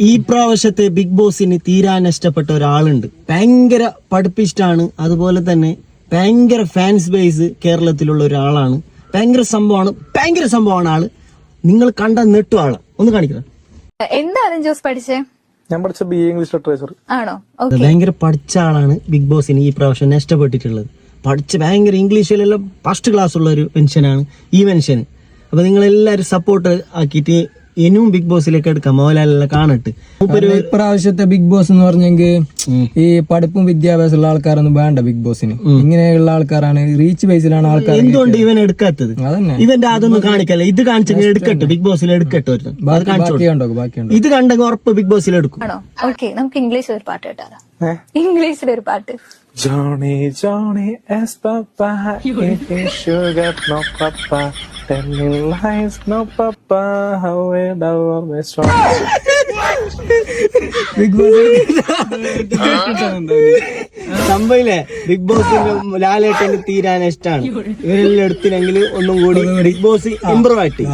ഈ പ്രാവശ്യത്തെ ബിഗ് ബോസിന് തീരാൻ ഇഷ്ടപ്പെട്ട ഒരാളുണ്ട്. ഭയങ്കര പഠിപ്പിസ്റ്റാണ്, അതുപോലെ തന്നെ ഭയങ്കര ഫാൻസ് ബേസ് കേരളത്തിലുള്ള ഒരാളാണ്. ഭയങ്കര സംഭവമാണ് ആള്. നിങ്ങൾ കണ്ട നെട്ടു ആള്. ഒന്ന് കാണിക്കണം. എന്താണ് ജോസ് പഠിച്ചേ? ഞാൻ പഠിച്ച BA ഇംഗ്ലീഷ് ലിറ്ററേച്ചർ ആണോ? ഭയങ്കര പഠിച്ച ആളാണ് ബിഗ് ബോസിന് ഈ പ്രാവശ്യം ഇഷ്ടപ്പെട്ടിട്ടുള്ളത്. പഠിച്ച് ഭയങ്കര ഇംഗ്ലീഷിലെല്ലാം ഫസ്റ്റ് ക്ലാസ് ഉള്ള ഒരു മനുഷ്യനാണ് ഈ മനുഷ്യന്. അപ്പൊ നിങ്ങൾ എല്ലാരും സപ്പോർട്ട് ആക്കിയിട്ട് ഇനിയും ബിഗ് ബോസിലേക്ക് എടുക്കാം. മോഹൻലാലെല്ലാം കാണട്ടെ. ഇപ്രാവശ്യത്തെ ബിഗ് ബോസ് എന്ന് പറഞ്ഞെങ്കിൽ ഈ പഠിപ്പും വിദ്യാഭ്യാസം ഉള്ള ആൾക്കാരൊന്നും വേണ്ട ബിഗ് ബോസിന്. ഇങ്ങനെയുള്ള ആൾക്കാരാണ്, റീച്ച് ബേസിലാണ് ആൾക്കാർ. എന്തുകൊണ്ട് ഇവൻ എടുക്കാത്തത്? ഇവന്റെ അതൊന്നും കാണിക്കല്ല. ഇത് കാണിച്ചെങ്കിൽ എടുക്കട്ടെ, ബിഗ് ബോസിൽ എടുക്കട്ടെ. ഇത് കണ്ടെങ്കിൽ ഉറപ്പ് ബിഗ് ബോസിൽ എടുക്കും. ആണോ? ഓക്കെ, നമുക്ക് ഇംഗ്ലീഷിൽ ഒരു പാട്ട് കേട്ടാലോ? ഇംഗ്ലീഷിലൊരു പാട്ട്. Johnny, Johnny as papa, eating sugar, no papa, telling lies, no papa, how will I always try? Bigg Boss സംഭവില്ലേ, ബിഗ് ബോസിന്റെ ലാലേട്ടന് തീരാൻ ഇഷ്ടമാണ്. ഇവരെല്ലാം എടുത്തില്ലെങ്കിൽ ഒന്നും കൂടി ബിഗ് ബോസ് ഇമ്പ്രൂവ് ആയിട്ട്